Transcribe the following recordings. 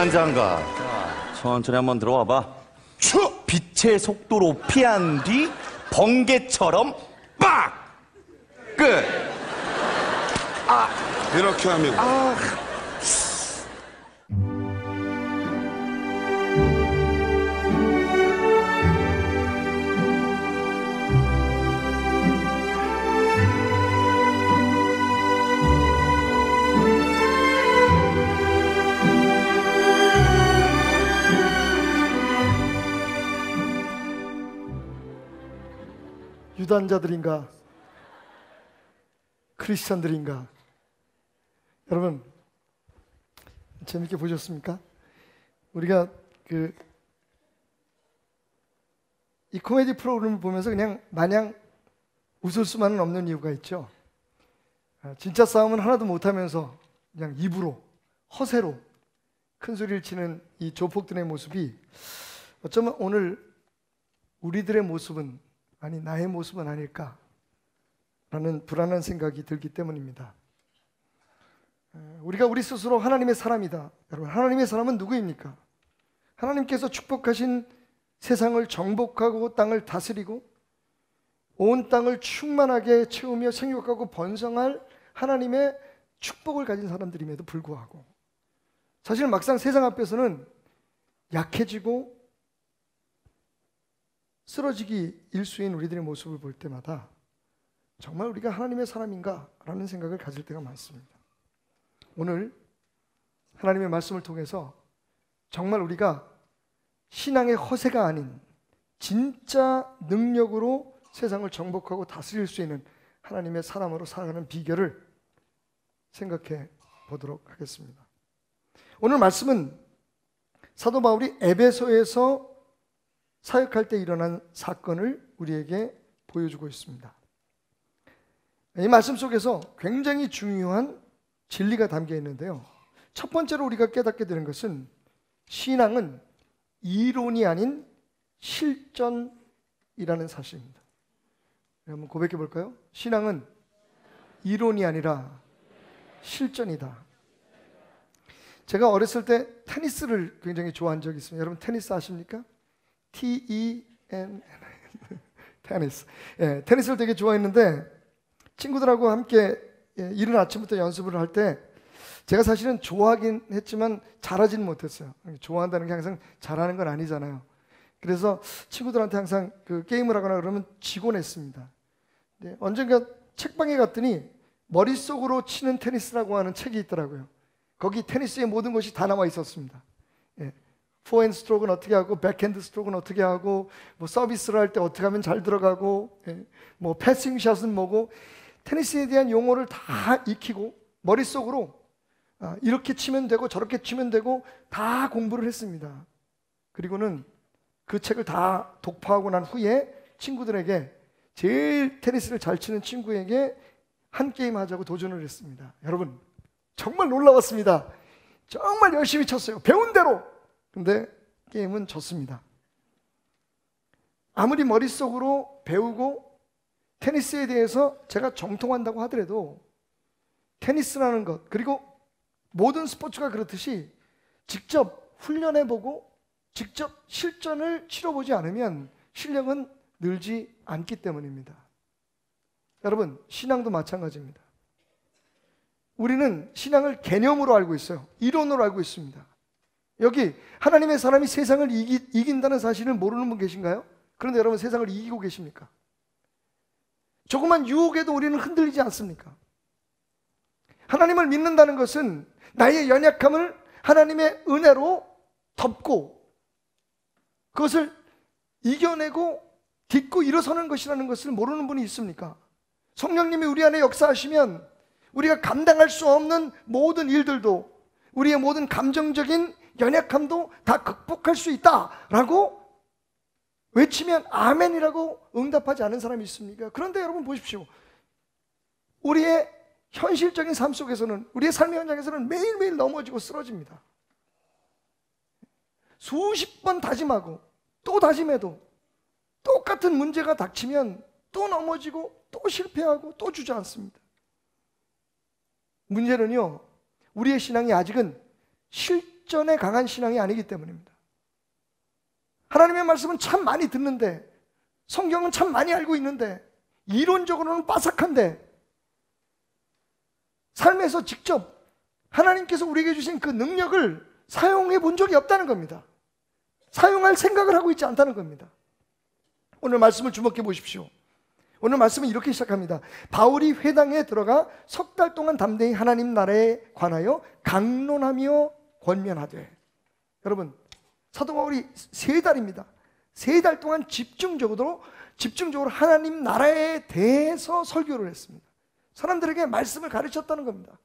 유단자인가? 자, 천천히 한번 들어와봐. 빛의 속도로 피한 뒤 번개처럼 빡! 끝! 이렇게 하면 유단자들인가 크리스천들인가? 여러분 재밌게 보셨습니까? 우리가 이 코미디 프로그램을 보면서 그냥 마냥 웃을 수만은 없는 이유가 있죠. 진짜 싸움은 하나도 못하면서 그냥 입으로 허세로 큰 소리를 치는 이 조폭들의 모습이 어쩌면 오늘 우리들의 모습은 아니 나의 모습은 아닐까라는 불안한 생각이 들기 때문입니다. 우리가 우리 스스로 하나님의 사람이다. 여러분, 하나님의 사람은 누구입니까? 하나님께서 축복하신 세상을 정복하고 땅을 다스리고 온 땅을 충만하게 채우며 생육하고 번성할 하나님의 축복을 가진 사람들임에도 불구하고 사실 막상 세상 앞에서는 약해지고 쓰러지기 일수인 우리들의 모습을 볼 때마다 정말 우리가 하나님의 사람인가? 라는 생각을 가질 때가 많습니다. 오늘 하나님의 말씀을 통해서 정말 우리가 신앙의 허세가 아닌 진짜 능력으로 세상을 정복하고 다스릴 수 있는 하나님의 사람으로 살아가는 비결을 생각해 보도록 하겠습니다. 오늘 말씀은 사도 바울이 에베소에서 사역할 때 일어난 사건을 우리에게 보여주고 있습니다. 이 말씀 속에서 굉장히 중요한 진리가 담겨 있는데요. 첫 번째로 우리가 깨닫게 되는 것은 신앙은 이론이 아닌 실전이라는 사실입니다. 한번 고백해 볼까요? 신앙은 이론이 아니라 실전이다. 제가 어렸을 때 테니스를 굉장히 좋아한 적이 있습니다. 여러분 테니스 아십니까? T-E-N 테니스. 예, 테니스를 되게 좋아했는데 친구들하고 함께 이른 아침부터 연습을 할 때 제가 사실은 좋아하긴 했지만 잘하지는 못했어요. 좋아한다는 게 항상 잘하는 건 아니잖아요. 그래서 친구들한테 항상 게임을 하거나 그러면 지곤 했습니다. 네, 언젠가 책방에 갔더니 머릿속으로 치는 테니스라고 하는 책이 있더라고요. 거기 테니스의 모든 것이 다 나와 있었습니다. 예. 포핸드 스트로크는 어떻게 하고 백핸드 스트로크는 어떻게 하고 뭐 서비스를 할 때 어떻게 하면 잘 들어가고 뭐 패싱 샷은 뭐고 테니스에 대한 용어를 다 익히고 머릿속으로 이렇게 치면 되고 저렇게 치면 되고 다 공부를 했습니다. 그리고는 그 책을 다 독파하고 난 후에 친구들에게 제일 테니스를 잘 치는 친구에게 한 게임 하자고 도전을 했습니다. 여러분 정말 놀라웠습니다. 정말 열심히 쳤어요. 배운 대로. 근데 게임은 졌습니다. 아무리 머릿속으로 배우고 테니스에 대해서 제가 정통한다고 하더라도 테니스라는 것 그리고 모든 스포츠가 그렇듯이 직접 훈련해보고 직접 실전을 치러보지 않으면 실력은 늘지 않기 때문입니다. 여러분 신앙도 마찬가지입니다. 우리는 신앙을 개념으로 알고 있어요. 이론으로 알고 있습니다. 여기 하나님의 사람이 세상을 이긴다는 사실을 모르는 분 계신가요? 그런데 여러분 세상을 이기고 계십니까? 조그만 유혹에도 우리는 흔들리지 않습니까? 하나님을 믿는다는 것은 나의 연약함을 하나님의 은혜로 덮고 그것을 이겨내고 딛고 일어서는 것이라는 것을 모르는 분이 있습니까? 성령님이 우리 안에 역사하시면 우리가 감당할 수 없는 모든 일들도 우리의 모든 감정적인 연약함도 다 극복할 수 있다라고 외치면 아멘이라고 응답하지 않은 사람이 있습니까? 그런데 여러분 보십시오. 우리의 현실적인 삶 속에서는 우리의 삶의 현장에서는 매일매일 넘어지고 쓰러집니다. 수십 번 다짐하고 또 다짐해도 똑같은 문제가 닥치면 또 넘어지고 또 실패하고 또 주저앉습니다. 문제는요 우리의 신앙이 아직은 실전에 강한 신앙이 아니기 때문입니다. 하나님의 말씀은 참 많이 듣는데, 성경은 참 많이 알고 있는데, 이론적으로는 빠삭한데, 삶에서 직접 하나님께서 우리에게 주신 그 능력을 사용해 본 적이 없다는 겁니다. 사용할 생각을 하고 있지 않다는 겁니다. 오늘 말씀을 주목해 보십시오. 오늘 말씀은 이렇게 시작합니다. 바울이 회당에 들어가 석 달 동안 담대히 하나님 나라에 관하여 강론하며 권면하되. 여러분, 사도 바울이 3달입니다. 3달 동안 집중적으로 하나님 나라에 대해서 설교를 했습니다. 사람들에게 말씀을 가르쳤다는 겁니다.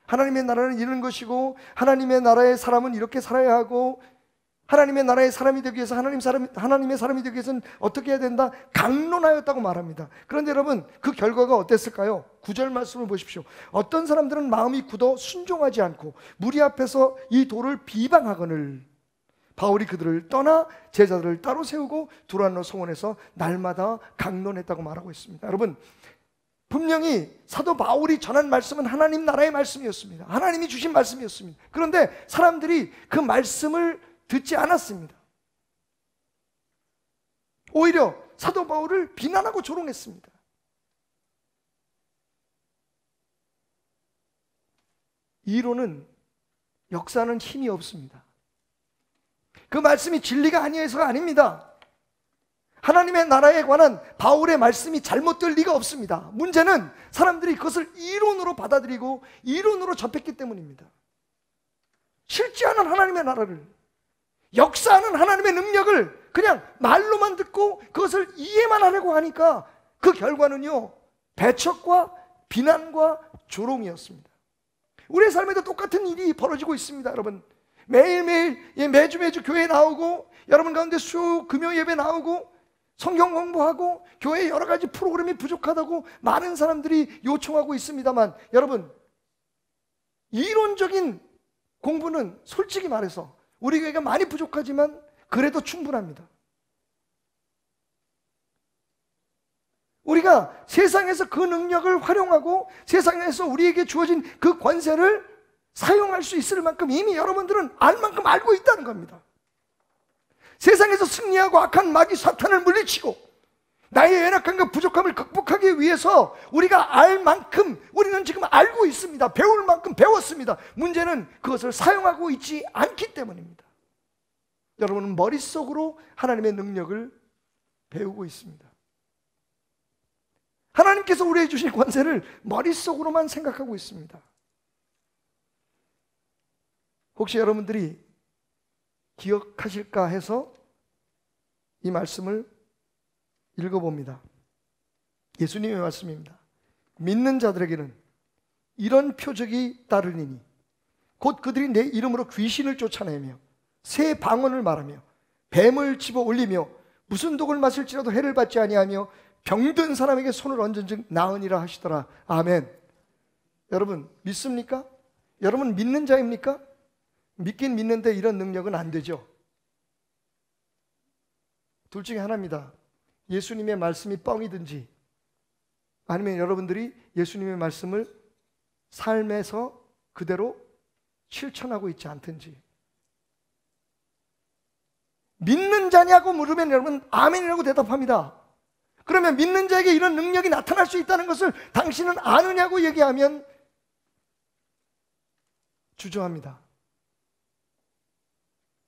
하나님의 나라는 이런 것이고, 하나님의 나라의 사람은 이렇게 살아야 하고, 하나님의 나라의 사람이 되기 위해서 하나님의 사람이 되기 위해서는 어떻게 해야 된다? 강론하였다고 말합니다. 그런데 여러분, 그 결과가 어땠을까요? 9절 말씀을 보십시오. 어떤 사람들은 마음이 굳어 순종하지 않고 무리 앞에서 이 도를 비방하거늘 바울이 그들을 떠나 제자들을 따로 세우고 두란노 성원에서 날마다 강론했다고 말하고 있습니다. 여러분, 분명히 사도 바울이 전한 말씀은 하나님 나라의 말씀이었습니다. 하나님이 주신 말씀이었습니다. 그런데 사람들이 그 말씀을 듣지 않았습니다. 오히려 사도 바울을 비난하고 조롱했습니다. 이론은, 역사는 힘이 없습니다. 그 말씀이 진리가 아니어서가 아닙니다. 하나님의 나라에 관한 바울의 말씀이 잘못될 리가 없습니다. 문제는 사람들이 그것을 이론으로 받아들이고 이론으로 접했기 때문입니다. 실제하는 하나님의 나라를, 역사하는 하나님의 능력을 그냥 말로만 듣고 그것을 이해만 하려고 하니까 그 결과는요, 배척과 비난과 조롱이었습니다. 우리의 삶에도 똑같은 일이 벌어지고 있습니다. 여러분, 매일매일 매주 교회에 나오고, 여러분 가운데 수 금요 예배 나오고, 성경 공부하고, 교회 여러 가지 프로그램이 부족하다고 많은 사람들이 요청하고 있습니다만, 여러분, 이론적인 공부는 솔직히 말해서 우리 교회가 많이 부족하지만 그래도 충분합니다. 우리가 세상에서 그 능력을 활용하고 세상에서 우리에게 주어진 그 권세를 사용할 수 있을 만큼 이미 여러분들은 알 만큼 알고 있다는 겁니다. 세상에서 승리하고 악한 마귀 사탄을 물리치고 나의 연약함과 부족함을 극복하기 위해서 우리가 알 만큼 우리는 지금 알고 있습니다. 배울 만큼 배웠습니다. 문제는 그것을 사용하고 있지 않기 때문입니다. 여러분은 머릿속으로 하나님의 능력을 배우고 있습니다. 하나님께서 우리에게 주신 권세를 머릿속으로만 생각하고 있습니다. 혹시 여러분들이 기억하실까 해서 이 말씀을 읽어봅니다. 예수님의 말씀입니다. 믿는 자들에게는 이런 표적이 따르리니 곧 그들이 내 이름으로 귀신을 쫓아내며 새 방언을 말하며 뱀을 집어 올리며 무슨 독을 마실지라도 해를 받지 아니하며 병든 사람에게 손을 얹은즉 나으니라 하시더라. 아멘. 여러분 믿습니까? 여러분 믿는 자입니까? 믿긴 믿는데 이런 능력은 안 되죠. 둘 중에 하나입니다. 예수님의 말씀이 뻥이든지 아니면 여러분들이 예수님의 말씀을 삶에서 그대로 실천하고 있지 않든지. 믿는 자냐고 물으면 여러분 아멘이라고 대답합니다. 그러면 믿는 자에게 이런 능력이 나타날 수 있다는 것을 당신은 아느냐고 얘기하면 주저합니다.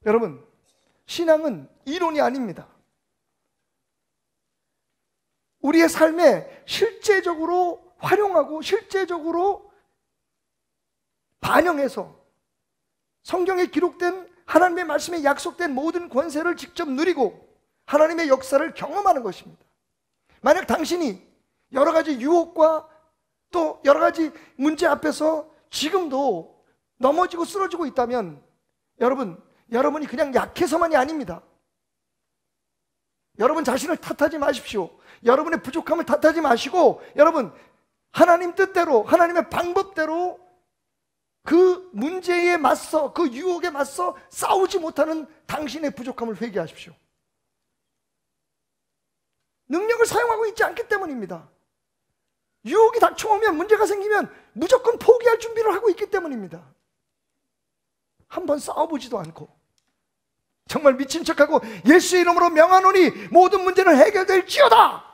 여러분, 신앙은 이론이 아닙니다. 우리의 삶에 실제적으로 활용하고 실제적으로 반영해서 성경에 기록된 하나님의 말씀에 약속된 모든 권세를 직접 누리고 하나님의 역사를 경험하는 것입니다. 만약 당신이 여러 가지 유혹과 또 여러 가지 문제 앞에서 지금도 넘어지고 쓰러지고 있다면 여러분이 그냥 약해서만이 아닙니다. 여러분 자신을 탓하지 마십시오. 여러분의 부족함을 탓하지 마시고 여러분 하나님 뜻대로 하나님의 방법대로 그 문제에 맞서 그 유혹에 맞서 싸우지 못하는 당신의 부족함을 회개하십시오. 능력을 사용하고 있지 않기 때문입니다. 유혹이 닥쳐오면 문제가 생기면 무조건 포기할 준비를 하고 있기 때문입니다. 한번 싸워보지도 않고 정말 미친 척하고 예수의 이름으로 명하노니 모든 문제는 해결될지어다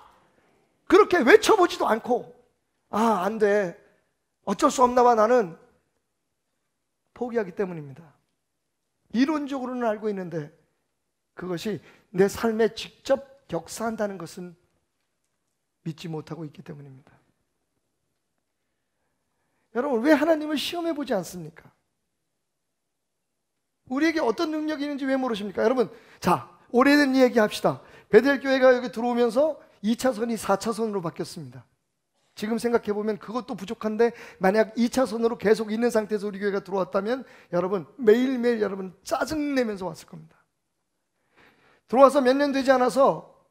그렇게 외쳐보지도 않고 안 돼, 어쩔 수 없나 봐, 나는 포기하기 때문입니다. 이론적으로는 알고 있는데 그것이 내 삶에 직접 역사한다는 것은 믿지 못하고 있기 때문입니다. 여러분, 왜 하나님을 시험해 보지 않습니까? 우리에게 어떤 능력이 있는지 왜 모르십니까? 여러분, 자, 오래된 이야기 합시다. 베델교회가 여기 들어오면서 2차선이 4차선으로 바뀌었습니다. 지금 생각해보면 그것도 부족한데 만약 2차선으로 계속 있는 상태에서 우리 교회가 들어왔다면 여러분 매일매일 여러분 짜증내면서 왔을 겁니다. 들어와서 몇 년 되지 않아서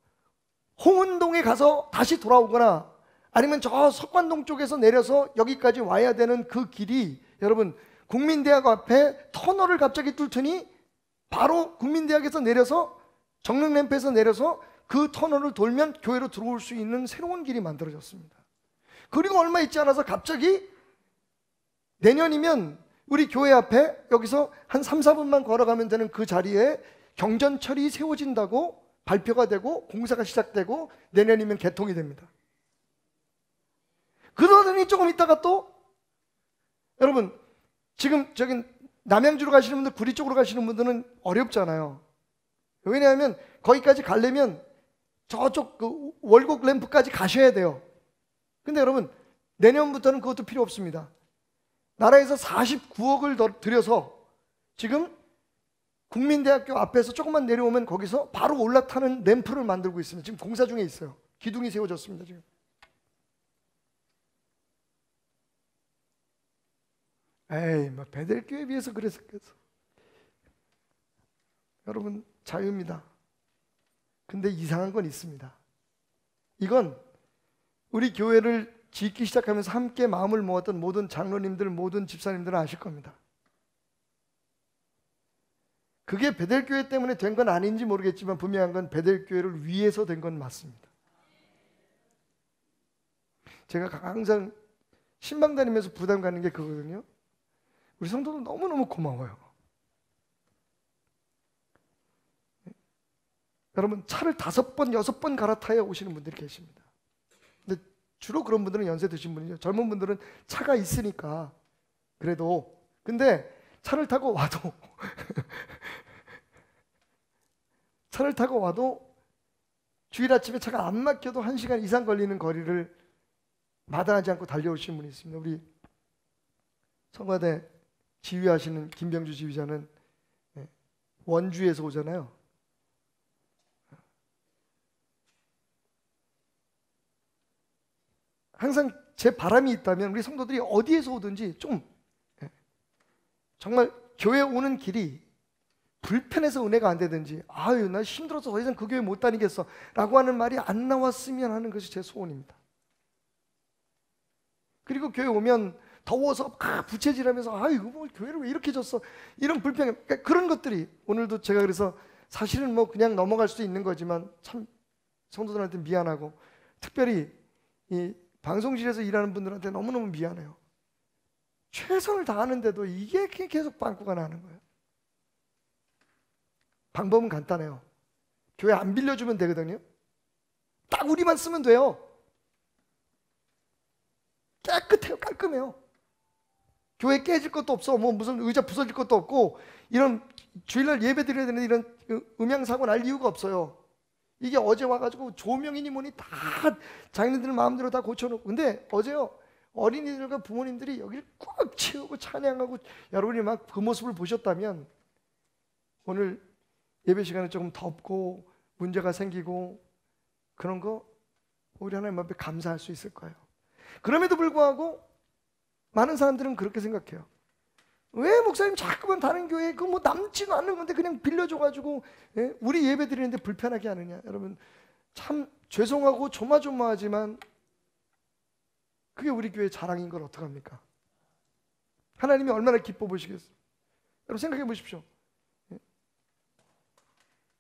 홍은동에 가서 다시 돌아오거나 아니면 저 석관동 쪽에서 내려서 여기까지 와야 되는 그 길이 여러분 국민대학 앞에 터널을 갑자기 뚫더니 바로 국민대학에서 내려서 정릉램프에서 내려서 그 터널을 돌면 교회로 들어올 수 있는 새로운 길이 만들어졌습니다. 그리고 얼마 있지 않아서 갑자기 내년이면 우리 교회 앞에 여기서 한 3, 4분만 걸어가면 되는 그 자리에 경전철이 세워진다고 발표가 되고 공사가 시작되고 내년이면 개통이 됩니다. 그러더니 조금 있다가 또 여러분 지금 저기 남양주로 가시는 분들, 구리 쪽으로 가시는 분들은 어렵잖아요. 왜냐하면 거기까지 가려면 저쪽 그 월곡 램프까지 가셔야 돼요. 근데 여러분 내년부터는 그것도 필요 없습니다. 나라에서 49억을 더 들여서 지금 국민대학교 앞에서 조금만 내려오면 거기서 바로 올라타는 램프를 만들고 있습니다. 지금 공사 중에 있어요. 기둥이 세워졌습니다. 지금. 에이, 뭐 베델교회에 비해서 그랬었겠어. 여러분 자유입니다. 근데 이상한 건 있습니다. 이건 우리 교회를 짓기 시작하면서 함께 마음을 모았던 모든 장로님들, 모든 집사님들은 아실 겁니다. 그게 베델교회 때문에 된 건 아닌지 모르겠지만 분명한 건 베델교회를 위해서 된 건 맞습니다. 제가 항상 신방 다니면서 부담 갖는 게 그거거든요. 우리 성도들 너무너무 고마워요. 여러분 차를 5번, 6번 갈아타야 오시는 분들이 계십니다. 근데 주로 그런 분들은 연세 드신 분이죠. 젊은 분들은 차가 있으니까 그래도 근데 차를 타고 와도 차를 타고 와도 주일 아침에 차가 안 막혀도 1시간 이상 걸리는 거리를 마다하지 않고 달려오시는 분이 있습니다. 우리 성가대 지휘하시는 김병주 지휘자는 원주에서 오잖아요. 항상 제 바람이 있다면 우리 성도들이 어디에서 오든지 좀 정말 교회 오는 길이 불편해서 은혜가 안 되든지 아유 나 힘들어서 더 이상 그 교회 못 다니겠어 라고 하는 말이 안 나왔으면 하는 것이 제 소원입니다. 그리고 교회 오면 더워서 부채질하면서 아이고 뭐 교회를 왜 이렇게 줬어 이런 불평 그러니까 그런 것들이 오늘도 제가 그래서 사실은 뭐 그냥 넘어갈 수도 있는 거지만 참 성도들한테 미안하고 특별히 이 방송실에서 일하는 분들한테 너무너무 미안해요. 최선을 다하는데도 이게 계속 빵꾸가 나는 거예요. 방법은 간단해요. 교회 안 빌려주면 되거든요. 딱 우리만 쓰면 돼요. 깨끗해요. 깔끔해요. 교회 깨질 것도 없어. 뭐 무슨 의자 부서질 것도 없고 이런 주일날 예배 드려야 되는데 이런 음향사고 날 이유가 없어요. 이게 어제 와가지고 조명이니 뭐니 다 자기네들 마음대로 다 고쳐놓고 근데 어제요 어린이들과 부모님들이 여기를 꽉 채우고 찬양하고 여러분이 막 그 모습을 보셨다면 오늘 예배 시간에 조금 덥고 문제가 생기고 그런 거 우리 하나님 앞에 감사할 수 있을 거예요. 그럼에도 불구하고 많은 사람들은 그렇게 생각해요. 왜 목사님 자꾸만 다른 교회에 그 뭐 남지도 않는 건데 그냥 빌려줘가지고 우리 예배 드리는데 불편하게 하느냐. 여러분 참 죄송하고 조마조마하지만 그게 우리 교회의 자랑인 걸 어떡합니까? 하나님이 얼마나 기뻐 보시겠어요? 여러분 생각해 보십시오.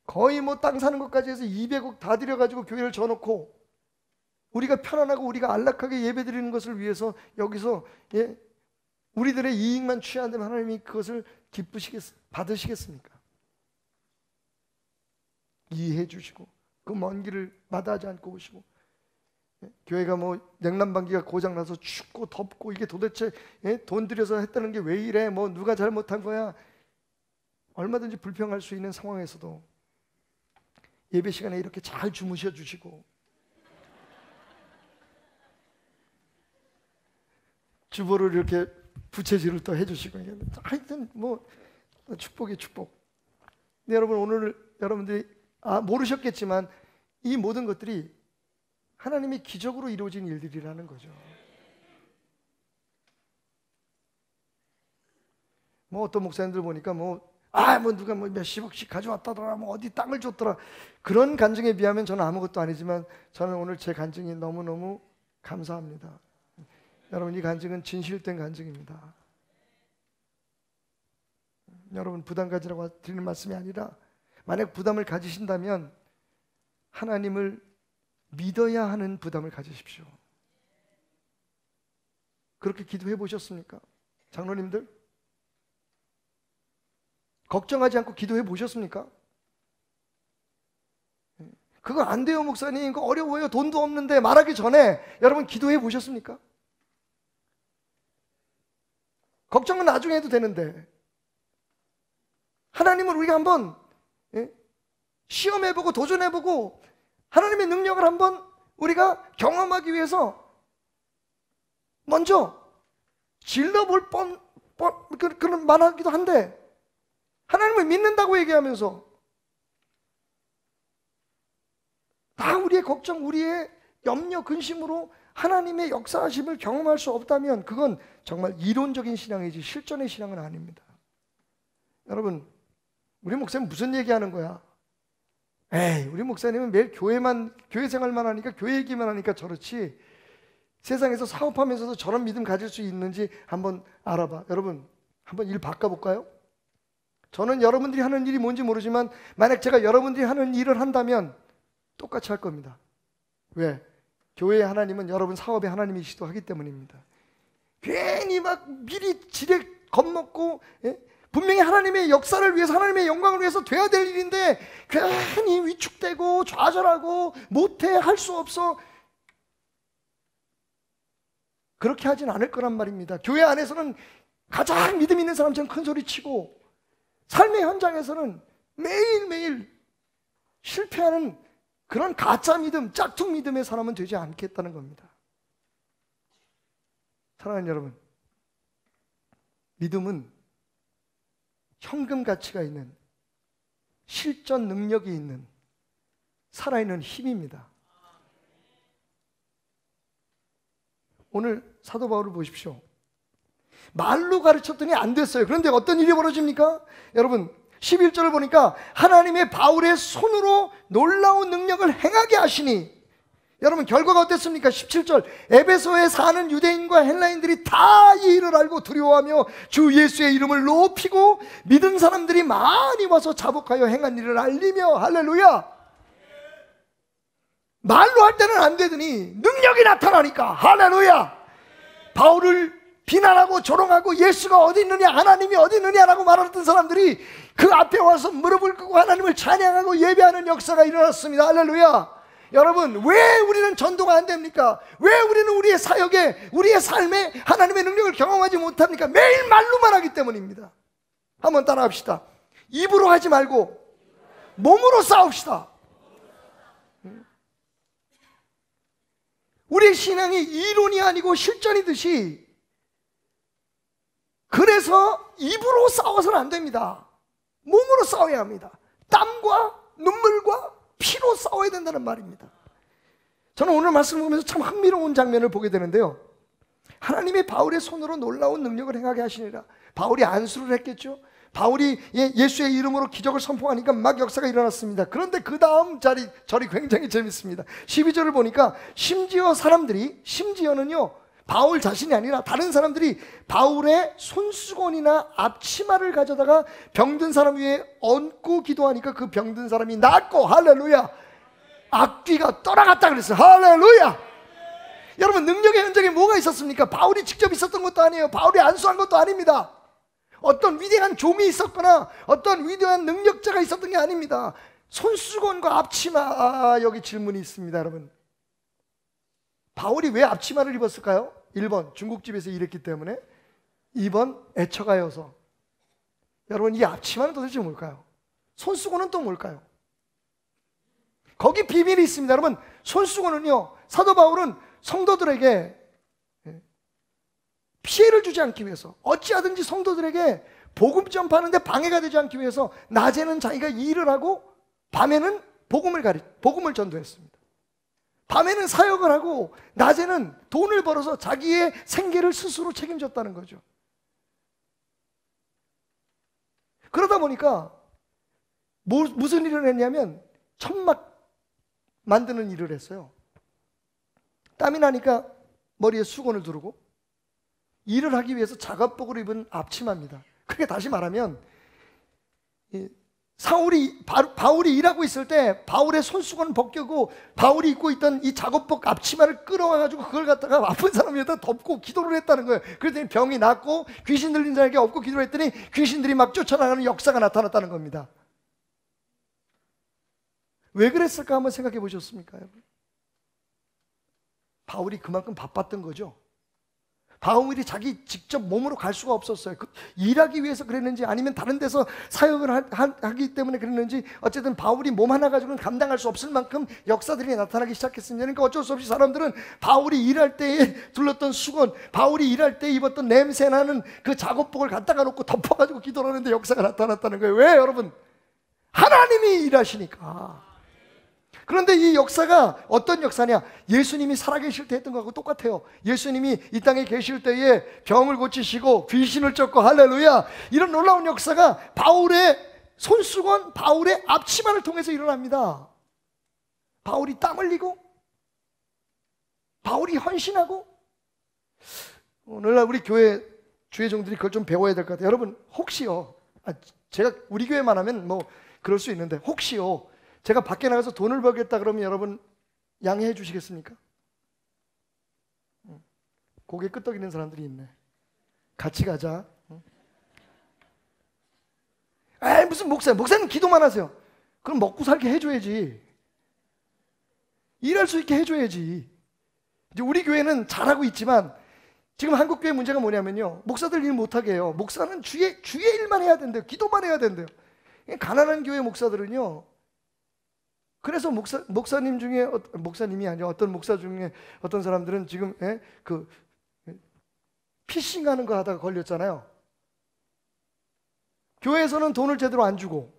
거의 뭐 땅 사는 것까지 해서 200억 다 들여가지고 교회를 져놓고 우리가 편안하고 우리가 안락하게 예배 드리는 것을 위해서 여기서 우리들의 이익만 취한다면 하나님이 그것을 받으시겠습니까? 이해해 주시고 그 먼 길을 마다하지 않고 오시고, 교회가 뭐 냉난방기가 고장나서 춥고 덥고 이게 도대체 돈 들여서 했다는 게 왜 이래, 뭐 누가 잘못한 거야, 얼마든지 불평할 수 있는 상황에서도 예배 시간에 이렇게 잘 주무셔 주시고 주보를 이렇게 부채질을 또 해주시고, 하여튼 뭐 축복이 축복. 근데 여러분, 오늘 여러분들이 모르셨겠지만 이 모든 것들이 하나님의 기적으로 이루어진 일들이라는 거죠. 뭐 어떤 목사님들 보니까 뭐 누가 뭐 몇십억씩 가져왔다더라, 뭐 어디 땅을 줬더라, 그런 간증에 비하면 저는 아무것도 아니지만 저는 오늘 제 간증이 너무너무 감사합니다. 여러분, 이 간증은 진실된 간증입니다. 여러분, 부담 가지라고 드리는 말씀이 아니라, 만약 부담을 가지신다면 하나님을 믿어야 하는 부담을 가지십시오. 그렇게 기도해 보셨습니까? 장로님들, 걱정하지 않고 기도해 보셨습니까? 그거 안 돼요 목사님, 그거 어려워요, 돈도 없는데, 말하기 전에 여러분 기도해 보셨습니까? 걱정은 나중에 해도 되는데, 하나님을 우리가 한번 시험해보고 도전해보고 하나님의 능력을 한번 우리가 경험하기 위해서 먼저 질러볼 그런 만하기도 한데, 하나님을 믿는다고 얘기하면서 다 우리의 걱정, 우리의 염려, 근심으로 하나님의 역사하심을 경험할 수 없다면 그건 정말 이론적인 신앙이지 실전의 신앙은 아닙니다. 여러분, 우리 목사님 무슨 얘기하는 거야? 에이, 우리 목사님은 매일 교회 생활만 하니까, 교회 얘기만 하니까 저렇지, 세상에서 사업하면서도 저런 믿음 가질 수 있는지 한번 알아봐. 여러분, 한번 일 바꿔볼까요? 저는 여러분들이 하는 일이 뭔지 모르지만 만약 제가 여러분들이 하는 일을 한다면 똑같이 할 겁니다. 왜? 교회의 하나님은 여러분 사업의 하나님이시기도 하기 때문입니다. 괜히 막 미리 지레 겁먹고, 분명히 하나님의 역사를 위해서, 하나님의 영광을 위해서 돼야 될 일인데 괜히 위축되고 좌절하고 못해, 할 수 없어, 그렇게 하진 않을 거란 말입니다. 교회 안에서는 가장 믿음 있는 사람처럼 큰 소리 치고, 삶의 현장에서는 매일매일 실패하는 그런 가짜 믿음, 짝퉁 믿음의 사람은 되지 않겠다는 겁니다. 사랑하는 여러분, 믿음은 현금 가치가 있는, 실전 능력이 있는, 살아있는 힘입니다. 오늘 사도 바울을 보십시오. 말로 가르쳤더니 안 됐어요. 그런데 어떤 일이 벌어집니까? 여러분, 11절을 보니까 하나님의 바울의 손으로 놀라운 능력을 행하게 하시니, 여러분 결과가 어땠습니까? 17절, 에베소에 사는 유대인과 헬라인들이 다 이 일을 알고 두려워하며 주 예수의 이름을 높이고 믿은 사람들이 많이 와서 자복하여 행한 일을 알리며, 할렐루야. 말로 할 때는 안 되더니 능력이 나타나니까, 할렐루야. 바울을 비난하고 조롱하고 예수가 어디 있느냐, 하나님이 어디 있느냐라고 말하던 사람들이 그 앞에 와서 무릎을 꿇고 하나님을 찬양하고 예배하는 역사가 일어났습니다. 할렐루야. 여러분, 왜 우리는 전도가 안 됩니까? 왜 우리는 우리의 사역에, 우리의 삶에 하나님의 능력을 경험하지 못합니까? 매일 말로만 하기 때문입니다. 한번 따라합시다. 입으로 하지 말고 몸으로 싸웁시다. 우리의 신앙이 이론이 아니고 실전이듯이, 그래서 입으로 싸워서는 안 됩니다. 몸으로 싸워야 합니다. 땀과 눈물과 피로 싸워야 된다는 말입니다. 저는 오늘 말씀을 보면서 참 흥미로운 장면을 보게 되는데요. 하나님이 바울의 손으로 놀라운 능력을 행하게 하시니라. 바울이 안수를 했겠죠. 바울이 예수의 이름으로 기적을 선포하니까 막 역사가 일어났습니다. 그런데 그 다음 절이 굉장히 재밌습니다. 12절을 보니까 심지어는요, 바울 자신이 아니라 다른 사람들이 바울의 손수건이나 앞치마를 가져다가 병든 사람 위에 얹고 기도하니까 그 병든 사람이 낫고, 할렐루야, 악귀가 떠나갔다 그랬어요. 할렐루야. 여러분, 능력의 현장에 뭐가 있었습니까? 바울이 직접 있었던 것도 아니에요. 바울이 안수한 것도 아닙니다. 어떤 위대한 좀이 있었거나 어떤 위대한 능력자가 있었던 게 아닙니다. 손수건과 앞치마. 여기 질문이 있습니다, 여러분. 바울이 왜 앞치마를 입었을까요? 1번 중국집에서 일했기 때문에, 2번 애처가여서. 여러분, 이 앞치마는 도대체 뭘까요? 손수건은 또 뭘까요? 거기 비밀이 있습니다. 여러분, 손수건은요, 사도 바울은 성도들에게 피해를 주지 않기 위해서, 어찌하든지 성도들에게 복음 전파하는데 방해가 되지 않기 위해서 낮에는 자기가 일을 하고 밤에는 복음을 전도했습니다. 밤에는 사역을 하고 낮에는 돈을 벌어서 자기의 생계를 스스로 책임졌다는 거죠. 그러다 보니까 무슨 일을 했냐면 천막 만드는 일을 했어요. 땀이 나니까 머리에 수건을 두르고 일을 하기 위해서 작업복을 입은 앞치마입니다. 그게 다시 말하면 바울이 일하고 있을 때 바울의 손수건을 벗기고 바울이 입고 있던 이 작업복 앞치마를 끌어와가지고 그걸 갖다가 아픈 사람 위에다 덮고 기도를 했다는 거예요. 그랬더니 병이 낫고 귀신 들린 자에게 업고 기도를 했더니 귀신들이 막 쫓아나가는 역사가 나타났다는 겁니다. 왜 그랬을까 한번 생각해 보셨습니까, 여러분? 바울이 그만큼 바빴던 거죠. 바울이 자기 직접 몸으로 갈 수가 없었어요. 일하기 위해서 그랬는지 아니면 다른 데서 사역을 하기 때문에 그랬는지, 어쨌든 바울이 몸 하나 가지고는 감당할 수 없을 만큼 역사들이 나타나기 시작했습니다. 그러니까 어쩔 수 없이 사람들은 바울이 일할 때에 둘렀던 수건, 바울이 일할 때 입었던 냄새나는 그 작업복을 갖다가 놓고 덮어가지고 기도를 하는데 역사가 나타났다는 거예요. 왜, 여러분? 하나님이 일하시니까. 그런데 이 역사가 어떤 역사냐? 예수님이 살아계실 때 했던 거하고 똑같아요. 예수님이 이 땅에 계실 때에 병을 고치시고 귀신을 쫓고, 할렐루야, 이런 놀라운 역사가 바울의 손수건, 바울의 앞치마를 통해서 일어납니다. 바울이 땀 흘리고 바울이 헌신하고. 오늘날 우리 교회 주의 종들이 그걸 좀 배워야 될 것 같아요. 여러분, 혹시요, 제가 우리 교회만 하면 뭐 그럴 수 있는데, 혹시요 제가 밖에 나가서 돈을 벌겠다 그러면 여러분 양해해 주시겠습니까? 고개 끄덕이는 사람들이 있네. 같이 가자. 무슨 목사님 기도만 하세요. 그럼 먹고 살게 해줘야지. 일할 수 있게 해줘야지. 이제 우리 교회는 잘하고 있지만 지금 한국 교회 문제가 뭐냐면요, 목사들 일 못하게 해요. 목사는 주의 일만 해야 된대요. 기도만 해야 된대요. 가난한 교회 목사들은요, 그래서 목사님 중에, 목사님이 아니라 어떤 목사 중에 어떤 사람들은 지금 피싱하는 거 하다가 걸렸잖아요. 교회에서는 돈을 제대로 안 주고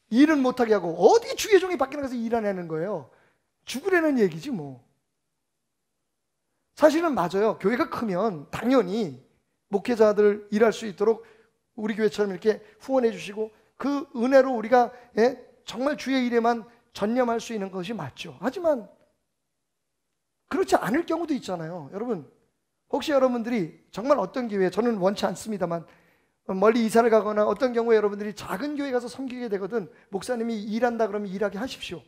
일은 못하게 하고 어디 주의 종이 밖에 나가서 일하냐는 거예요. 죽으려는 얘기지 뭐. 사실은 맞아요. 교회가 크면 당연히 목회자들 일할 수 있도록 우리 교회처럼 이렇게 후원해 주시고 그 은혜로 우리가 정말 주의 일에만 전념할 수 있는 것이 맞죠. 하지만 그렇지 않을 경우도 있잖아요. 여러분, 혹시 여러분들이 정말 어떤 기회에, 저는 원치 않습니다만 멀리 이사를 가거나 어떤 경우에 여러분들이 작은 교회 가서 섬기게 되거든, 목사님이 일한다 그러면 일하게 하십시오.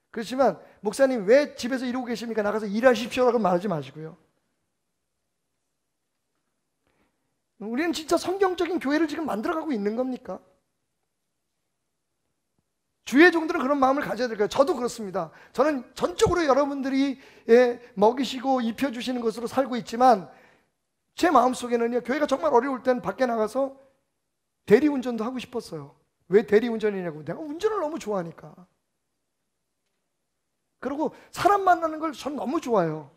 그렇지만 목사님 왜 집에서 이러고 계십니까? 나가서 일하십시오라고 말하지 마시고요. 우리는 진짜 성경적인 교회를 지금 만들어가고 있는 겁니까? 주의 종들은 그런 마음을 가져야 될 거예요. 저도 그렇습니다. 저는 전적으로 여러분들이 먹이시고 입혀주시는 것으로 살고 있지만 제 마음속에는요, 교회가 정말 어려울 땐 밖에 나가서 대리운전도 하고 싶었어요. 왜 대리운전이냐고. 내가 운전을 너무 좋아하니까. 그리고 사람 만나는 걸 전 너무 좋아해요.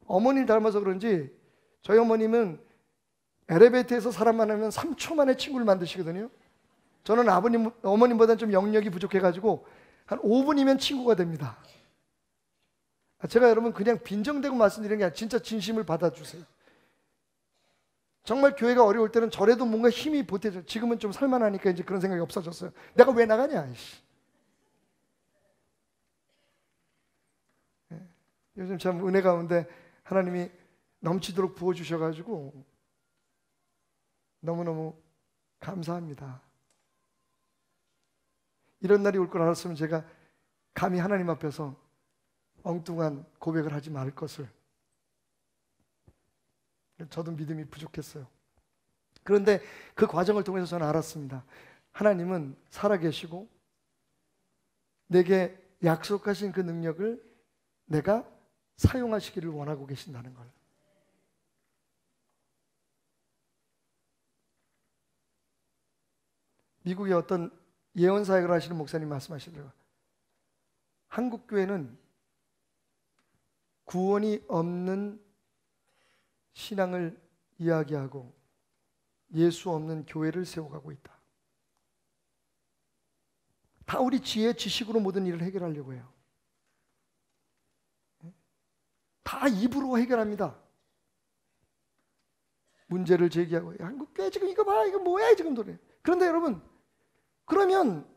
어머니를 닮아서 그런지 저희 어머님은 엘리베이터에서 사람 만나면 3초 만에 친구를 만드시거든요. 저는 어머님보다는 좀 영역이 부족해가지고 한 5분이면 친구가 됩니다. 제가 여러분 그냥 빈정대고 말씀드리는 게 아니라 진짜 진심을 받아주세요. 정말 교회가 어려울 때는 저래도 뭔가 힘이 보태져. 지금은 좀 살만하니까 이제 그런 생각이 없어졌어요. 내가 왜 나가냐. 요즘 참 은혜 가운데 하나님이 넘치도록 부어주셔가지고 너무너무 감사합니다. 이런 날이 올 걸 알았으면 제가 감히 하나님 앞에서 엉뚱한 고백을 하지 말 것을. 저도 믿음이 부족했어요. 그런데 그 과정을 통해서 저는 알았습니다. 하나님은 살아계시고 내게 약속하신 그 능력을 내가 사용하시기를 원하고 계신다는 걸. 미국의 어떤 예언 사역을 하시는 목사님 말씀하시더라고요. 한국 교회는 구원이 없는 신앙을 이야기하고 예수 없는 교회를 세워가고 있다. 다 우리 지혜, 지식으로 모든 일을 해결하려고 해요. 다 입으로 해결합니다. 문제를 제기하고, 한국 교회 지금 이거 봐, 이거 뭐야 지금 노래. 그런데 여러분, 그러면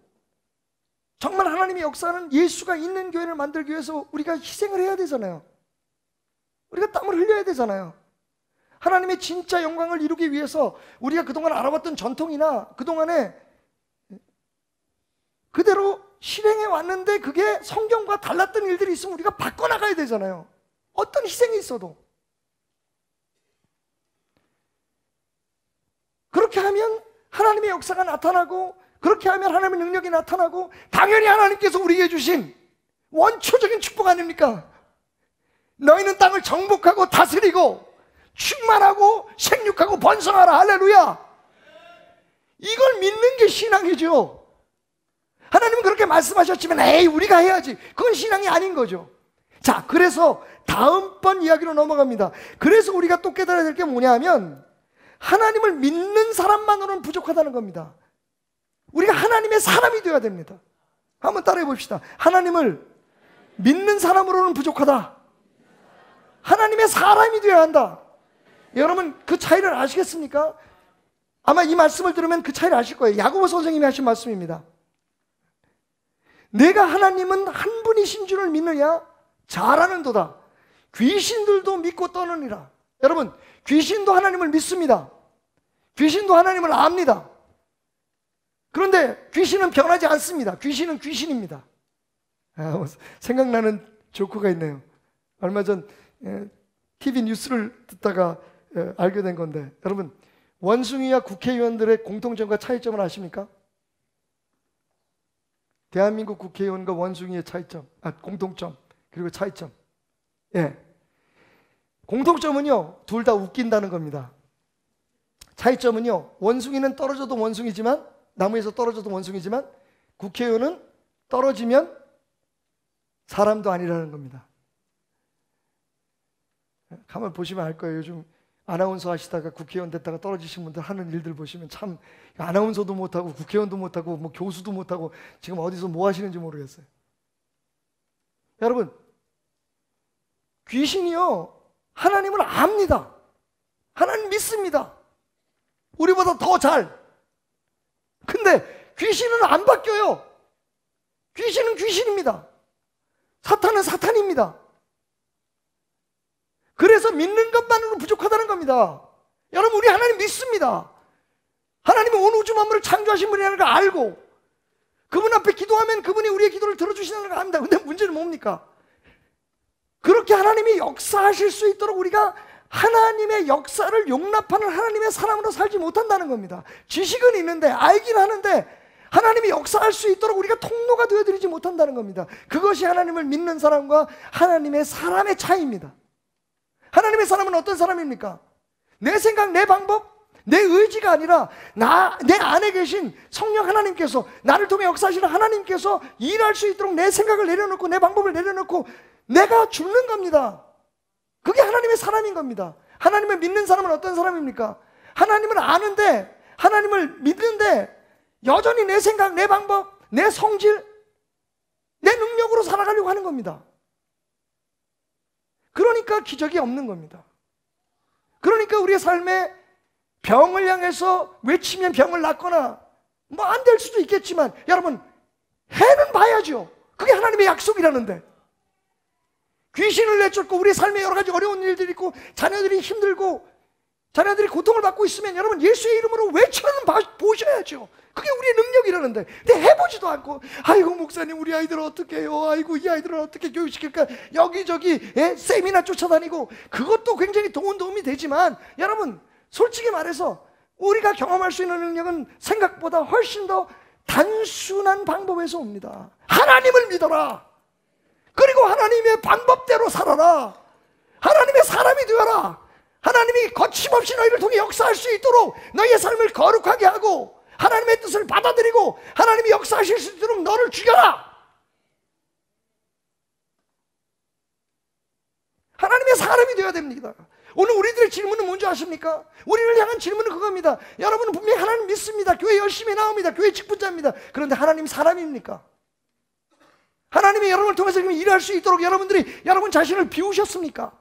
정말 하나님의 역사는 예수가 있는 교회를 만들기 위해서 우리가 희생을 해야 되잖아요. 우리가 땀을 흘려야 되잖아요. 하나님의 진짜 영광을 이루기 위해서 우리가 그동안 알아봤던 전통이나 그동안에 그대로 실행해 왔는데 그게 성경과 달랐던 일들이 있으면 우리가 바꿔나가야 되잖아요. 어떤 희생이 있어도. 그렇게 하면 하나님의 역사가 나타나고, 그렇게 하면 하나님의 능력이 나타나고, 당연히 하나님께서 우리에게 주신 원초적인 축복 아닙니까? 너희는 땅을 정복하고 다스리고 충만하고 생육하고 번성하라. 할렐루야. 이걸 믿는 게 신앙이죠. 하나님은 그렇게 말씀하셨지만 에이 우리가 해야지, 그건 신앙이 아닌 거죠. 자, 그래서 다음번 이야기로 넘어갑니다. 그래서 우리가 또 깨달아야 될 게 뭐냐 하면, 하나님을 믿는 사람만으로는 부족하다는 겁니다. 우리가 하나님의 사람이 되어야 됩니다. 한번 따라해 봅시다. 하나님을 믿는 사람으로는 부족하다. 하나님의 사람이 되어야 한다. 여러분, 그 차이를 아시겠습니까? 아마 이 말씀을 들으면 그 차이를 아실 거예요. 야고보 선생님이 하신 말씀입니다. 내가 하나님은 한 분이신 줄을 믿느냐? 잘하는도다. 귀신들도 믿고 떠느니라. 여러분, 귀신도 하나님을 믿습니다. 귀신도 하나님을 압니다. 그런데 귀신은 변하지 않습니다. 귀신은 귀신입니다. 생각나는 조크가 있네요. 얼마 전 TV 뉴스를 듣다가 알게 된 건데, 여러분, 원숭이와 국회의원들의 공통점과 차이점을 아십니까? 대한민국 국회의원과 원숭이의 차이점, 공통점, 그리고 차이점. 예. 공통점은요, 둘 다 웃긴다는 겁니다. 차이점은요, 원숭이는 떨어져도 원숭이지만, 나무에서 떨어져도 원숭이지만, 국회의원은 떨어지면 사람도 아니라는 겁니다. 가만 보시면 알 거예요. 요즘 아나운서 하시다가 국회의원 됐다가 떨어지신 분들 하는 일들 보시면 참, 아나운서도 못하고 국회의원도 못하고 뭐 교수도 못하고 지금 어디서 뭐 하시는지 모르겠어요. 여러분, 귀신이요, 하나님을 압니다. 하나님 믿습니다. 우리보다 더 잘. 근데 귀신은 안 바뀌어요. 귀신은 귀신입니다. 사탄은 사탄입니다. 그래서 믿는 것만으로 부족하다는 겁니다. 여러분, 우리 하나님 믿습니다. 하나님은 온 우주 만물을 창조하신 분이라는 걸 알고, 그분 앞에 기도하면 그분이 우리의 기도를 들어주시는 걸 압니다. 근데 문제는 뭡니까? 그렇게 하나님이 역사하실 수 있도록 우리가 하나님의 역사를 용납하는 하나님의 사람으로 살지 못한다는 겁니다. 지식은 있는데, 알긴 하는데 하나님이 역사할 수 있도록 우리가 통로가 되어드리지 못한다는 겁니다. 그것이 하나님을 믿는 사람과 하나님의 사람의 차이입니다. 하나님의 사람은 어떤 사람입니까? 내 생각, 내 방법, 내 의지가 아니라 내 안에 계신 성령 하나님께서, 나를 통해 역사하시는 하나님께서 일할 수 있도록 내 생각을 내려놓고 내 방법을 내려놓고 내가 죽는 겁니다. 그게 하나님의 사람인 겁니다. 하나님을 믿는 사람은 어떤 사람입니까? 하나님을 아는데, 하나님을 믿는데 여전히 내 생각, 내 방법, 내 성질, 내 능력으로 살아가려고 하는 겁니다. 그러니까 기적이 없는 겁니다. 그러니까 우리의 삶에 병을 향해서 외치면 병을 낫거나 뭐 안 될 수도 있겠지만, 여러분, 해는 봐야죠. 그게 하나님의 약속이라는데. 귀신을 내쫓고 우리 삶에 여러 가지 어려운 일들이 있고 자녀들이 힘들고 자녀들이 고통을 받고 있으면 여러분, 예수의 이름으로 외쳐는 보셔야죠. 그게 우리의 능력이라는데. 근데 해보지도 않고, 아이고 목사님 우리 아이들을 어떻게 해요, 아이고 이 아이들을 어떻게 교육시킬까, 여기저기 세미나 쫓아다니고, 그것도 굉장히 도움이 되지만, 여러분 솔직히 말해서 우리가 경험할 수 있는 능력은 생각보다 훨씬 더 단순한 방법에서 옵니다. 하나님을 믿어라. 그리고 하나님의 방법대로 살아라. 하나님의 사람이 되어라. 하나님이 거침없이 너희를 통해 역사할 수 있도록 너희의 삶을 거룩하게 하고 하나님의 뜻을 받아들이고 하나님이 역사하실 수 있도록 너를 죽여라. 하나님의 사람이 되어야 됩니다. 오늘 우리들의 질문은 뭔지 아십니까? 우리를 향한 질문은 그겁니다. 여러분은 분명히 하나님 믿습니다. 교회 열심히 나옵니다. 교회 직분자입니다. 그런데 하나님 사람입니까? 하나님이 여러분을 통해서 일할 수 있도록 여러분들이 여러분 자신을 비우셨습니까?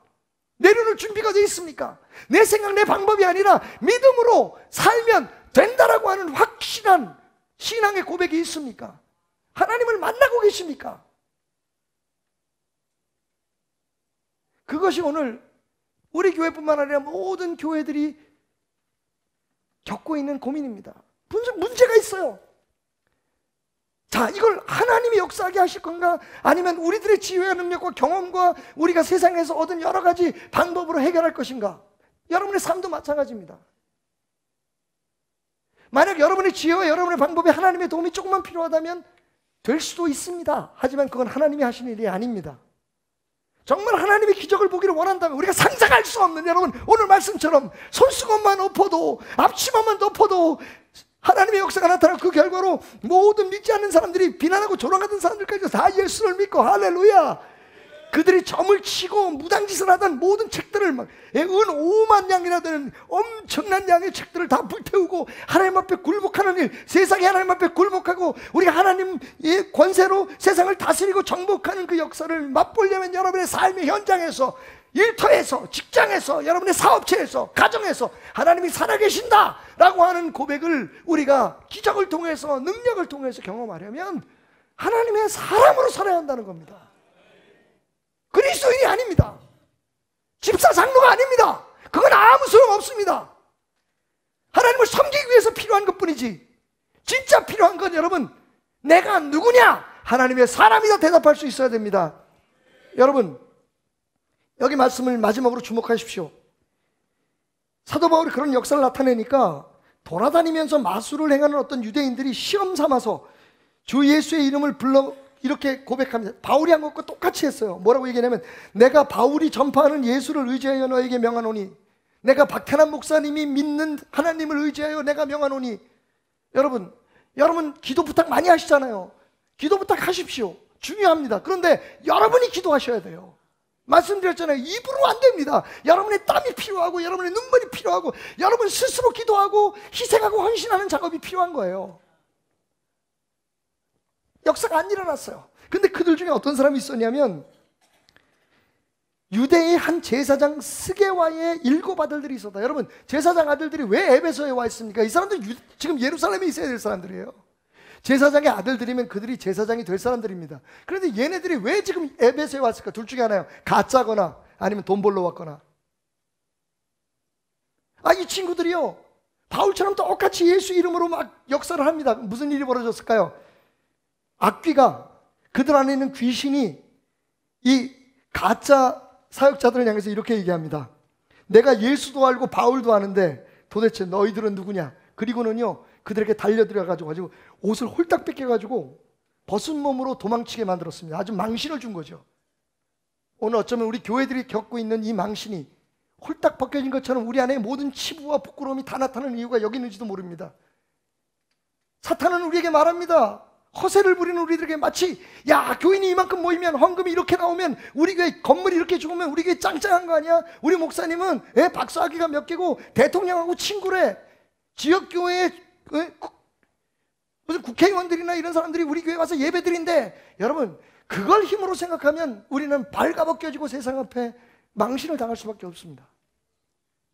내려놓을 준비가 되어 있습니까? 내 생각, 내 방법이 아니라 믿음으로 살면 된다라고 하는 확실한 신앙의 고백이 있습니까? 하나님을 만나고 계십니까? 그것이 오늘 우리 교회뿐만 아니라 모든 교회들이 겪고 있는 고민입니다. 문제가 있어요. 자, 이걸 하나님이 역사하게 하실 건가? 아니면 우리들의 지혜와 능력과 경험과 우리가 세상에서 얻은 여러 가지 방법으로 해결할 것인가? 여러분의 삶도 마찬가지입니다. 만약 여러분의 지혜와 여러분의 방법에 하나님의 도움이 조금만 필요하다면 될 수도 있습니다. 하지만 그건 하나님이 하시는 일이 아닙니다. 정말 하나님의 기적을 보기를 원한다면 우리가 상상할 수 없는, 여러분 오늘 말씀처럼 손수건만 엎어도, 앞치마만 덮어도 하나님의 역사가 나타나고 그 결과로 모든 믿지 않는 사람들이 비난하고 조롱하던 사람들까지 다 예수를 믿고, 할렐루야, 그들이 점을 치고 무당짓을 하던 모든 책들을 막 은 5만 양이나 되는 엄청난 양의 책들을 다 불태우고 하나님 앞에 굴복하는 일, 세상에 하나님 앞에 굴복하고 우리가 하나님의 권세로 세상을 다스리고 정복하는 그 역사를 맛보려면 여러분의 삶의 현장에서, 일터에서, 직장에서, 여러분의 사업체에서, 가정에서 하나님이 살아계신다 라고 하는 고백을 우리가 기적을 통해서, 능력을 통해서 경험하려면 하나님의 사람으로 살아야 한다는 겁니다. 그리스도인이 아닙니다. 집사, 장로가 아닙니다. 그건 아무 소용 없습니다. 하나님을 섬기기 위해서 필요한 것뿐이지, 진짜 필요한 건 여러분, 내가 누구냐? 하나님의 사람이다 대답할 수 있어야 됩니다. 여러분, 여기 말씀을 마지막으로 주목하십시오. 사도 바울이 그런 역사를 나타내니까 돌아다니면서 마술을 행하는 어떤 유대인들이 시험 삼아서 주 예수의 이름을 불러 이렇게 고백합니다. 바울이 한 것과 똑같이 했어요. 뭐라고 얘기하냐면, 내가 바울이 전파하는 예수를 의지하여 너에게 명하노니, 내가 박태남 목사님이 믿는 하나님을 의지하여 내가 명하노니. 여러분 기도 부탁 많이 하시잖아요. 기도 부탁하십시오. 중요합니다. 그런데 여러분이 기도하셔야 돼요. 말씀드렸잖아요. 입으로 안 됩니다. 여러분의 땀이 필요하고 여러분의 눈물이 필요하고 여러분 스스로 기도하고 희생하고 헌신하는 작업이 필요한 거예요. 역사가 안 일어났어요. 근데 그들 중에 어떤 사람이 있었냐면, 유대의 한 제사장 스게와의 7 아들들이 있었다. 여러분, 제사장 아들들이 왜 에베소에 와 있습니까? 이 사람들 지금 예루살렘에 있어야 될 사람들이에요. 제사장의 아들들이면 그들이 제사장이 될 사람들입니다. 그런데 얘네들이 왜 지금 에베소에 왔을까? 둘 중에 하나예요. 가짜거나 아니면 돈 벌러 왔거나. 이 친구들이요, 바울처럼 똑같이 예수 이름으로 막 역사를 합니다. 무슨 일이 벌어졌을까요? 악귀가, 그들 안에 있는 귀신이 이 가짜 사역자들을 향해서 이렇게 얘기합니다. 내가 예수도 알고 바울도 아는데 도대체 너희들은 누구냐? 그리고는요, 그들에게 달려들어가지고 옷을 홀딱 뺏겨가지고 벗은 몸으로 도망치게 만들었습니다. 아주 망신을 준 거죠. 오늘 어쩌면 우리 교회들이 겪고 있는 이 망신이 홀딱 벗겨진 것처럼 우리 안에 모든 치부와 부끄러움이 다 나타나는 이유가 여기 있는지도 모릅니다. 사탄은 우리에게 말합니다. 허세를 부리는 우리들에게 마치, 야, 교인이 이만큼 모이면, 헌금이 이렇게 나오면, 우리 교회 건물이 이렇게 죽으면 우리 교회 짱짱한 거 아니야? 우리 목사님은 박사학위가 몇 개고 대통령하고 친구래. 지역교회에 무슨 국회의원들이나 이런 사람들이 우리 교회 와서 예배드린대. 여러분, 그걸 힘으로 생각하면 우리는 발가벗겨지고 세상 앞에 망신을 당할 수밖에 없습니다.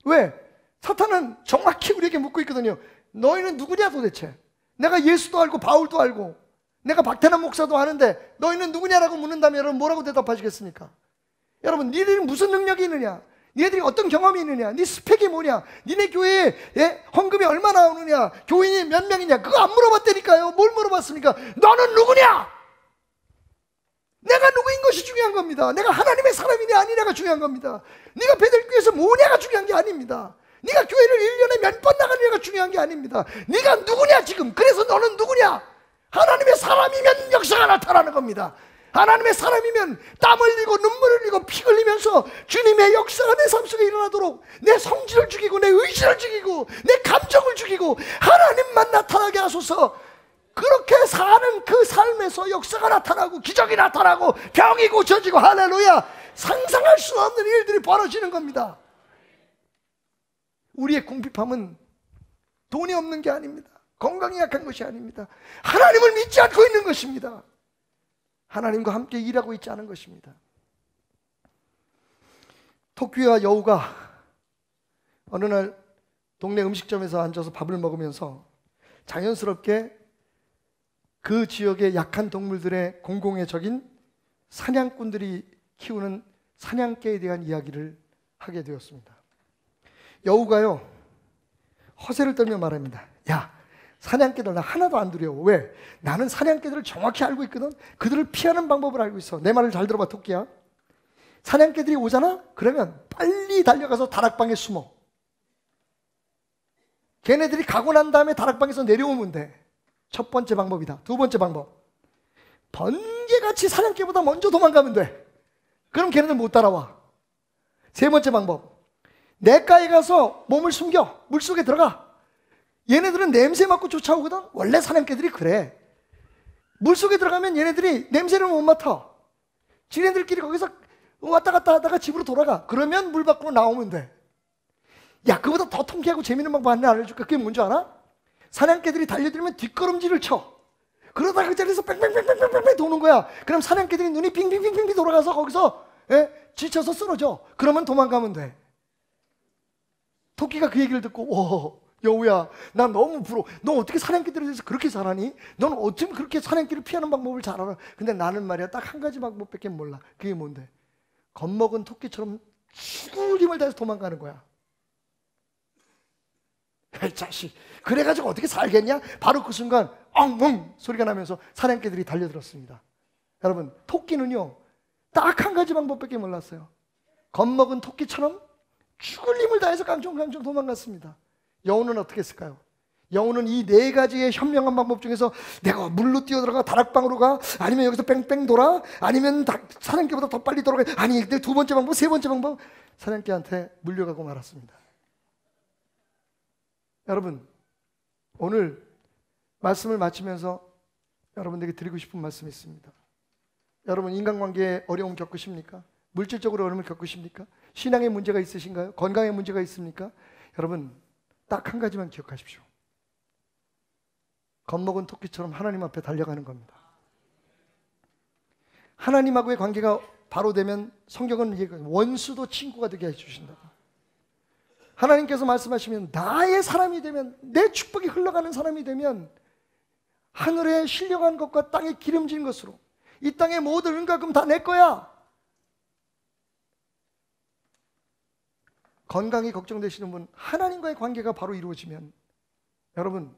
왜? 사탄은 정확히 우리에게 묻고 있거든요. 너희는 누구냐 도대체? 내가 예수도 알고 바울도 알고 내가 박태남 목사도 아는데 너희는 누구냐라고 묻는다면 여러분 뭐라고 대답하시겠습니까? 여러분, 니들이 무슨 능력이 있느냐? 니네들이 어떤 경험이 있느냐? 니 스펙이 뭐냐? 니네 교회에 헌금이 얼마나 나오느냐? 교인이 몇 명이냐? 그거 안 물어봤다니까요. 뭘 물어봤습니까? 너는 누구냐? 내가 누구인 것이 중요한 겁니다. 내가 하나님의 사람이냐 아니냐가 중요한 겁니다. 네가 베들교에서 뭐냐가 중요한 게 아닙니다. 네가 교회를 1년에 몇 번 나가느냐가 중요한 게 아닙니다. 네가 누구냐 지금. 그래서 너는 누구냐. 하나님의 사람이면 역사가 나타나는 겁니다. 하나님의 사람이면 땀 흘리고 눈물 흘리고 피 흘리면서 주님의 역사가 내 삶 속에 일어나도록 내 성질을 죽이고 내 의지를 죽이고 내 감정을 죽이고 하나님만 나타나게 하소서. 그렇게 사는 그 삶에서 역사가 나타나고 기적이 나타나고 병이 고쳐지고 할렐루야, 상상할 수 없는 일들이 벌어지는 겁니다. 우리의 궁핍함은 돈이 없는 게 아닙니다. 건강이 약한 것이 아닙니다. 하나님을 믿지 않고 있는 것입니다. 하나님과 함께 일하고 있지 않은 것입니다. 토끼와 여우가 어느 날 동네 음식점에서 앉아서 밥을 먹으면서 자연스럽게 그 지역의 약한 동물들의 공공의 적인 사냥꾼들이 키우는 사냥개에 대한 이야기를 하게 되었습니다. 여우가요, 허세를 떨며 말합니다. 야, 사냥개들 나 하나도 안 두려워. 왜? 나는 사냥개들을 정확히 알고 있거든. 그들을 피하는 방법을 알고 있어. 내 말을 잘 들어봐, 토끼야. 사냥개들이 오잖아? 그러면 빨리 달려가서 다락방에 숨어. 걔네들이 가고 난 다음에 다락방에서 내려오면 돼. 첫 번째 방법이다. 두 번째 방법, 번개같이 사냥개보다 먼저 도망가면 돼. 그럼 걔네들 못 따라와. 세 번째 방법, 냇가에 가서 몸을 숨겨. 물속에 들어가. 얘네들은 냄새 맡고 쫓아오거든. 원래 사냥개들이 그래. 물속에 들어가면 얘네들이 냄새를 못 맡아. 지네들끼리 거기서 왔다 갔다 하다가 집으로 돌아가. 그러면 물 밖으로 나오면 돼. 야, 그보다 더 통쾌하고 재밌는 방법 하나 알려줄까? 그게 뭔지 알아? 사냥개들이 달려들면 뒷걸음질을 쳐. 그러다가 그 자리에서 뺑뺑뺑뺑뺑뺑 도는 거야. 그럼 사냥개들이 눈이 빙빙빙빙 돌아가서 거기서 지쳐서 쓰러져. 그러면 도망가면 돼. 토끼가 그 얘기를 듣고, 오, 여우야, 나 너무 부러워. 너 어떻게 사냥개들에 대해서 그렇게 잘하니? 너는 어쩜 그렇게 사냥개를 피하는 방법을 잘 알아? 근데 나는 말이야, 딱 한 가지 방법밖에 몰라. 그게 뭔데? 겁먹은 토끼처럼 죽을 힘을 다해서 도망가는 거야. 이 자식, 그래가지고 어떻게 살겠냐? 바로 그 순간 엉엉 소리가 나면서 사냥개들이 달려들었습니다. 여러분, 토끼는요, 딱 한 가지 방법밖에 몰랐어요. 겁먹은 토끼처럼 죽을 힘을 다해서 깡총깡총 도망갔습니다. 여우는 어떻게 했을까요? 여우는 이 네 가지의 현명한 방법 중에서 내가 물로 뛰어들어가 다락방으로 가, 아니면 여기서 뺑뺑 돌아, 아니면 사냥개보다 더 빨리 돌아가, 아니 두 번째 방법, 세 번째 방법, 사냥개한테 물려가고 말았습니다. 여러분, 오늘 말씀을 마치면서 여러분들에게 드리고 싶은 말씀이 있습니다. 여러분, 인간관계에 어려움 겪으십니까? 물질적으로 어려움을 겪으십니까? 신앙에 문제가 있으신가요? 건강에 문제가 있습니까? 여러분, 딱 한 가지만 기억하십시오. 겁먹은 토끼처럼 하나님 앞에 달려가는 겁니다. 하나님하고의 관계가 바로 되면 성경은 원수도 친구가 되게 해주신다. 하나님께서 말씀하시면 나의 사람이 되면, 내 축복이 흘러가는 사람이 되면 하늘에 신령한 것과 땅에 기름진 것으로 이 땅의 모든 은과 금 다 내 거야. 건강이 걱정되시는 분, 하나님과의 관계가 바로 이루어지면 여러분,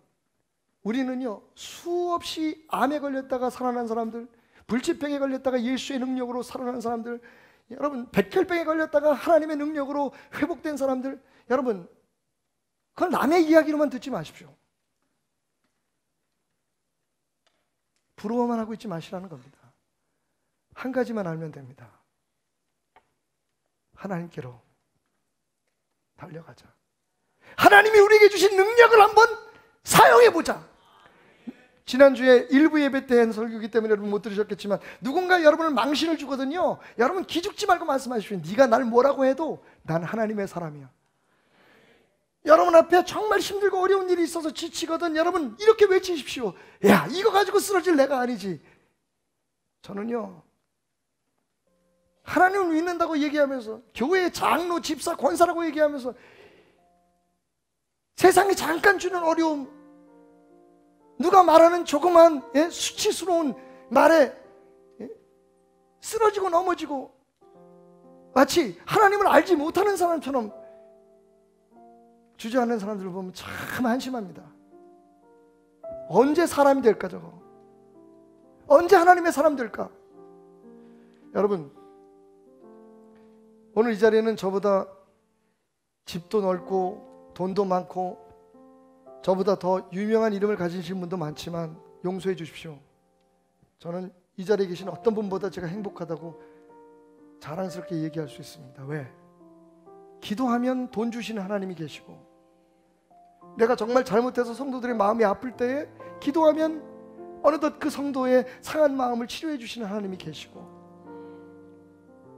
우리는요, 수없이 암에 걸렸다가 살아난 사람들, 불치병에 걸렸다가 예수의 능력으로 살아난 사람들, 여러분, 백혈병에 걸렸다가 하나님의 능력으로 회복된 사람들, 여러분, 그건 남의 이야기로만 듣지 마십시오. 부러워만 하고 있지 마시라는 겁니다. 한 가지만 알면 됩니다. 하나님께로 달려가자. 하나님이 우리에게 주신 능력을 한번 사용해보자. 지난주에 일부 예배 때 한 설교이기 때문에 여러분 못 들으셨겠지만, 누군가 여러분을 망신을 주거든요. 여러분 기죽지 말고 말씀하십시오. 네가 날 뭐라고 해도 난 하나님의 사람이야. 여러분 앞에 정말 힘들고 어려운 일이 있어서 지치거든. 여러분 이렇게 외치십시오. 야, 이거 가지고 쓰러질 내가 아니지. 저는요, 하나님을 믿는다고 얘기하면서, 교회의 장로, 집사, 권사라고 얘기하면서 세상에 잠깐 주는 어려움, 누가 말하는 조그만 수치스러운 말에 쓰러지고 넘어지고 마치 하나님을 알지 못하는 사람처럼 주저하는 사람들을 보면 참 한심합니다. 언제 사람이 될까 저거? 언제 하나님의 사람 될까? 여러분, 오늘 이 자리에는 저보다 집도 넓고 돈도 많고 저보다 더 유명한 이름을 가지신 분도 많지만 용서해 주십시오. 저는 이 자리에 계신 어떤 분보다 제가 행복하다고 자랑스럽게 얘기할 수 있습니다. 왜? 기도하면 돈 주시는 하나님이 계시고, 내가 정말 잘못해서 성도들의 마음이 아플 때에 기도하면 어느덧 그 성도의 상한 마음을 치료해 주시는 하나님이 계시고,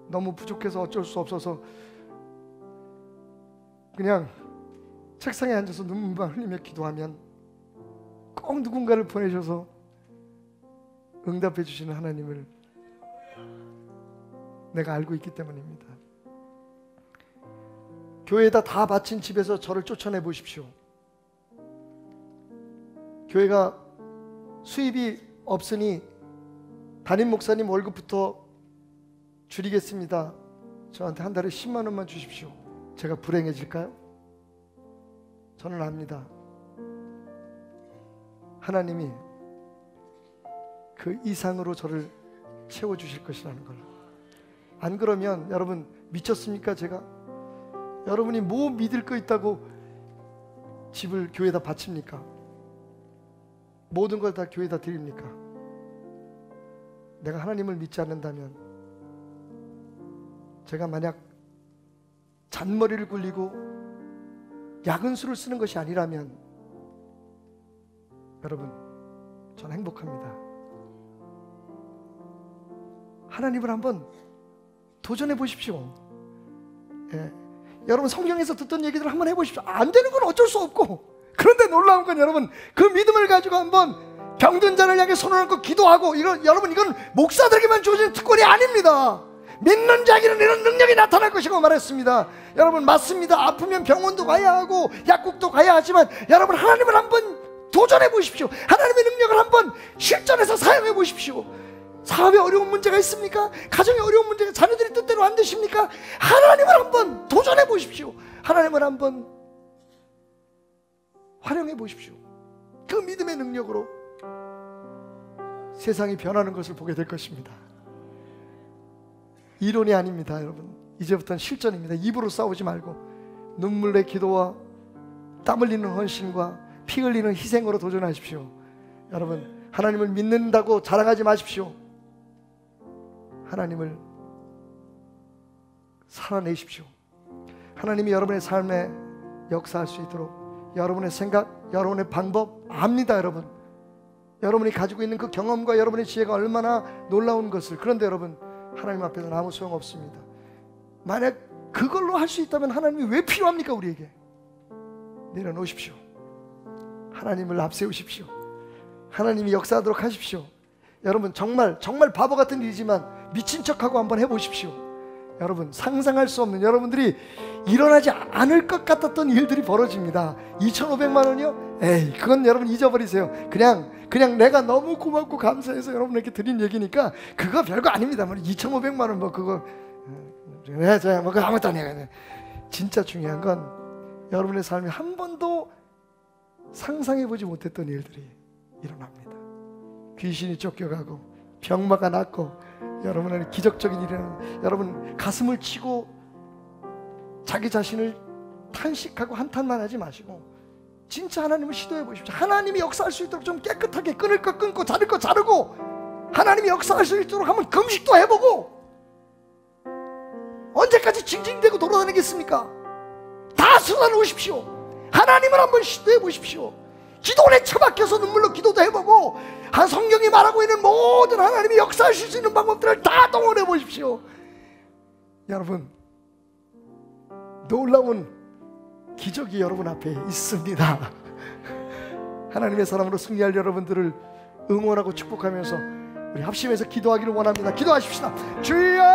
너무 부족해서 어쩔 수 없어서 그냥 책상에 앉아서 눈물만 흘리며 기도하면 꼭 누군가를 보내셔서 응답해 주시는 하나님을 내가 알고 있기 때문입니다. 교회에다 다 바친 집에서 저를 쫓아내 보십시오. 교회가 수입이 없으니 담임 목사님 월급부터 줄이겠습니다. 저한테 한 달에 10만 원만 주십시오. 제가 불행해질까요? 저는 압니다. 하나님이 그 이상으로 저를 채워주실 것이라는 걸. 안 그러면 여러분 미쳤습니까? 제가 여러분이 뭐 믿을 거 있다고 집을 교회에다 바칩니까? 모든 걸 다 교회에다 드립니까? 내가 하나님을 믿지 않는다면, 제가 만약 잔머리를 굴리고 야근수를 쓰는 것이 아니라면 여러분, 전 행복합니다. 하나님을 한번 도전해 보십시오. 예. 여러분 성경에서 듣던 얘기들을 한번 해보십시오. 안 되는 건 어쩔 수 없고, 그런데 놀라운 건 여러분 그 믿음을 가지고 한번 병든 자를 향해 손을 얹고 기도하고, 여러분 이건 목사들에게만 주어진 특권이 아닙니다. 믿는 자에게는 이런 능력이 나타날 것이라고 말했습니다. 여러분 맞습니다. 아프면 병원도 가야 하고 약국도 가야 하지만 여러분 하나님을 한번 도전해 보십시오. 하나님의 능력을 한번 실전에서 사용해 보십시오. 사업에 어려운 문제가 있습니까? 가정에 어려운 문제가, 자녀들이 뜻대로 안 되십니까? 하나님을 한번 도전해 보십시오. 하나님을 한번 활용해 보십시오. 그 믿음의 능력으로 세상이 변하는 것을 보게 될 것입니다. 이론이 아닙니다. 여러분 이제부터는 실전입니다. 입으로 싸우지 말고 눈물의 기도와 땀 흘리는 헌신과 피 흘리는 희생으로 도전하십시오. 여러분 하나님을 믿는다고 자랑하지 마십시오. 하나님을 살아내십시오. 하나님이 여러분의 삶에 역사할 수 있도록 여러분의 생각, 여러분의 방법 압니다. 여러분 여러분이 가지고 있는 그 경험과 여러분의 지혜가 얼마나 놀라운 것을. 그런데 여러분 하나님 앞에서는 아무 소용없습니다. 만약 그걸로 할 수 있다면 하나님이 왜 필요합니까? 우리에게 내려놓으십시오. 하나님을 앞세우십시오. 하나님이 역사하도록 하십시오. 여러분 정말 바보 같은 일이지만 미친 척하고 한번 해보십시오. 여러분 상상할 수 없는, 여러분들이 일어나지 않을 것 같았던 일들이 벌어집니다. 2,500만 원이요? 에이 그건 여러분 잊어버리세요. 그냥 내가 너무 고맙고 감사해서 여러분에게 드린 얘기니까 그거 별거 아닙니다. 2,500만 원 뭐 그거 뭐 그거 아무것도 아니에요. 진짜 중요한 건 여러분의 삶에 한 번도 상상해보지 못했던 일들이 일어납니다. 귀신이 쫓겨가고 병마가 낫고 여러분은 기적적인 일이 일어나는, 여러분 가슴을 치고 자기 자신을 탄식하고 한탄만 하지 마시고 진짜 하나님을 시도해 보십시오. 하나님이 역사할 수 있도록 좀 깨끗하게 끊을 거 끊고 자를 거 자르고 하나님이 역사할 수 있도록 한번 금식도 해보고. 언제까지 징징대고 돌아다니겠습니까? 다 쏟아놓으십시오. 하나님을 한번 시도해 보십시오. 기도원에 처박혀서 눈물로 기도도 해보고 한 성경이 말하고 있는 모든 하나님이 역사하실 수 있는 방법들을 다 동원해 보십시오. 여러분 놀라운 기적이 여러분 앞에 있습니다. 하나님의 사람으로 승리할 여러분들을 응원하고 축복하면서 우리 합심해서 기도하기를 원합니다. 기도하십시다. 주여